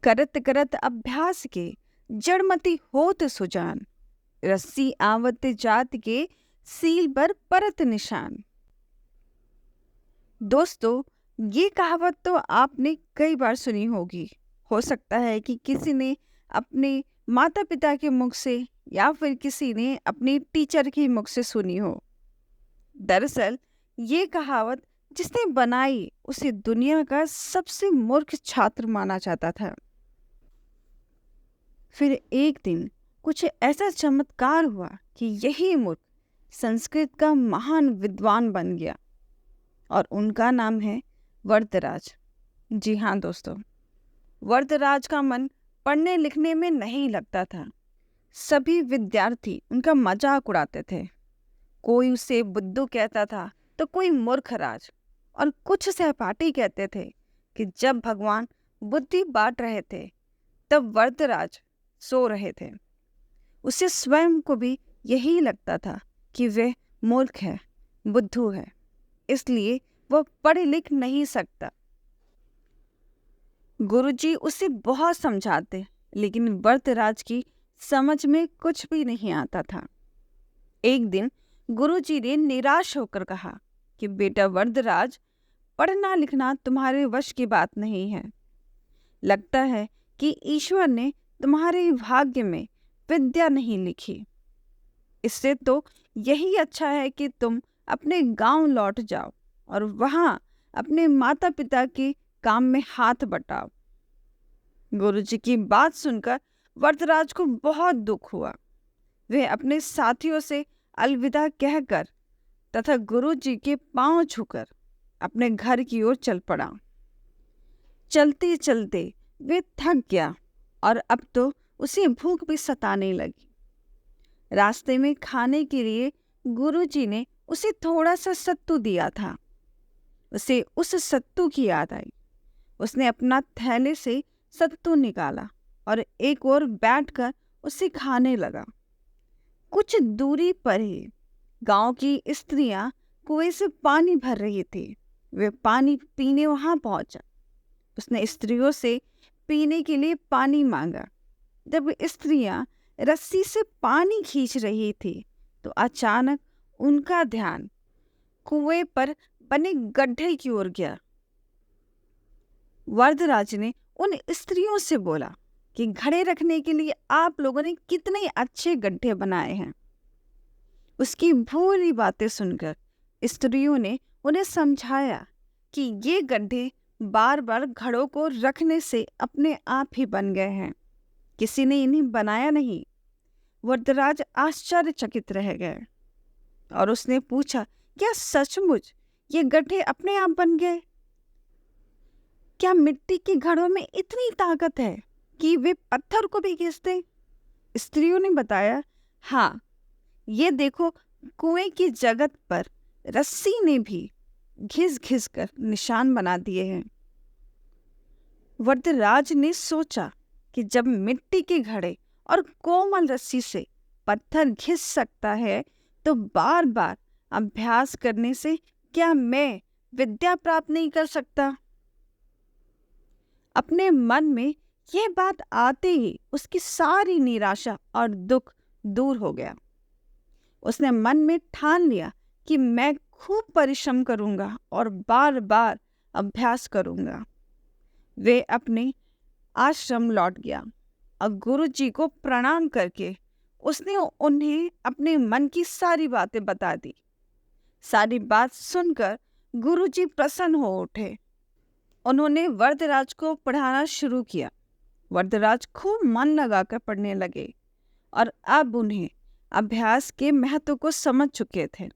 करत करत अभ्यास के जड़मति होत सुजान। रस्सी आवत जात के सील पर परत निशान। दोस्तों, ये कहावत तो आपने कई बार सुनी होगी। हो सकता है कि किसी ने अपने माता पिता के मुख से या फिर किसी ने अपनी टीचर के मुख से सुनी हो। दरअसल ये कहावत जिसने बनाई उसे दुनिया का सबसे मूर्ख छात्र माना जाता था। फिर एक दिन कुछ ऐसा चमत्कार हुआ कि यही मूर्ख संस्कृत का महान विद्वान बन गया और उनका नाम है वरदराज। जी हाँ दोस्तों, वरदराज का मन पढ़ने लिखने में नहीं लगता था। सभी विद्यार्थी उनका मजाक उड़ाते थे। कोई उसे बुद्धू कहता था तो कोई मूर्खराज, और कुछ सहपाठी कहते थे कि जब भगवान बुद्धि बांट रहे थे तब वरदराज सो रहे थे। उसे स्वयं को भी यही लगता था कि वह मूर्ख है, बुद्धू है, इसलिए वह पढ़ लिख नहीं सकता। गुरुजी उसे बहुत समझाते, लेकिन वरदराज की समझ में कुछ भी नहीं आता था। एक दिन गुरुजी ने निराश होकर कहा कि बेटा वरदराज, पढ़ना लिखना तुम्हारे वश की बात नहीं है। लगता है कि ईश्वर ने तुम्हारे भाग्य में विद्या नहीं लिखी। इससे तो यही अच्छा है कि तुम अपने गांव लौट जाओ और वहां अपने माता पिता के काम में हाथ बटाओ। गुरुजी की बात सुनकर वरदराज को बहुत दुख हुआ। वह अपने साथियों से अलविदा कहकर तथा गुरुजी के पांव छूकर अपने घर की ओर चल पड़ा। चलते चलते वे थक गया और अब तो उसे भूख भी सताने लगी। रास्ते में खाने के लिए गुरुजी ने उसे थोड़ा सा सत्तू दिया था। उसे उस सत्तू की याद आई। उसने अपना थैले से सत्तू निकाला और एक ओर बैठकर उसे खाने लगा। कुछ दूरी पर ही गांव की स्त्रियां कुएं से पानी भर रही थी। वे पानी पीने वहां पहुंचा। उसने स्त्रियों से पीने के लिए पानी मांगा। जब स्त्रियां रस्सी से पानी खींच रही थी तो अचानक उनका ध्यान कुएं पर बने गड्ढे की ओर गया। वरदराज ने उन स्त्रियों से बोला कि घड़े रखने के लिए आप लोगों ने कितने अच्छे गड्ढे बनाए हैं। उसकी भूरी बातें सुनकर स्त्रियों ने उन्हें समझाया कि ये गड्ढे बार बार घड़ों को रखने से अपने आप ही बन गए हैं, किसी ने इन्हें बनाया नहीं। वरदराज आश्चर्यचकित रह गए और उसने पूछा, क्या सचमुच ये गड्ढे अपने आप बन गए? क्या मिट्टी के घड़ों में इतनी ताकत है कि वे पत्थर को भी घिस दें? स्त्रियों ने बताया, हाँ, ये देखो, कुएं की जगत पर रस्सी ने भी घिस घिस कर निशान बना दिए हैं। वरदराज ने सोचा कि जब मिट्टी के घड़े और कोमल रस्सी से पत्थर घिस सकता है तो बार बार अभ्यास करने से क्या मैं विद्या प्राप्त नहीं कर सकता? अपने मन में यह बात आते ही उसकी सारी निराशा और दुख दूर हो गया। उसने मन में ठान लिया कि मैं खूब परिश्रम करूंगा और बार बार अभ्यास करूंगा। वे अपने आश्रम लौट गया और गुरुजी को प्रणाम करके उसने उन्हें अपने मन की सारी बातें बता दी। सारी बात सुनकर गुरुजी प्रसन्न हो उठे। उन्होंने वरदराज को पढ़ाना शुरू किया। वरदराज खूब मन लगाकर पढ़ने लगे और अब उन्हें अभ्यास के महत्व को समझ चुके थे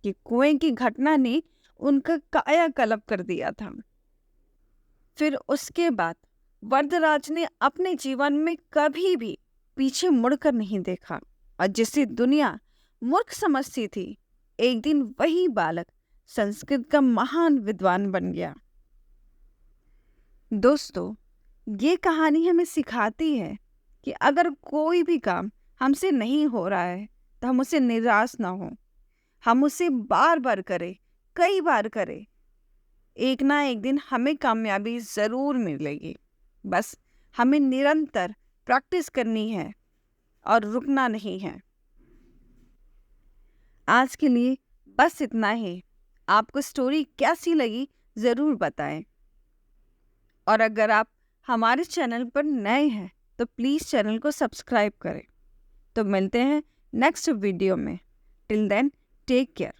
कि कुएं की घटना ने उनका कायाकल्प कर दिया था। फिर उसके बाद वरदराज ने अपने जीवन में कभी भी पीछे मुड़कर नहीं देखा और जिसे दुनिया मूर्ख समझती थी, एक दिन वही बालक संस्कृत का महान विद्वान बन गया। दोस्तों, ये कहानी हमें सिखाती है कि अगर कोई भी काम हमसे नहीं हो रहा है तो हम उसे निराश ना हो। हम उसे बार बार करें, कई बार करें, एक ना एक दिन हमें कामयाबी ज़रूर मिलेगी। बस हमें निरंतर प्रैक्टिस करनी है और रुकना नहीं है। आज के लिए बस इतना ही। आपको स्टोरी कैसी लगी ज़रूर बताएं। और अगर आप हमारे चैनल पर नए हैं तो प्लीज़ चैनल को सब्सक्राइब करें। तो मिलते हैं नेक्स्ट वीडियो में। Till then take care.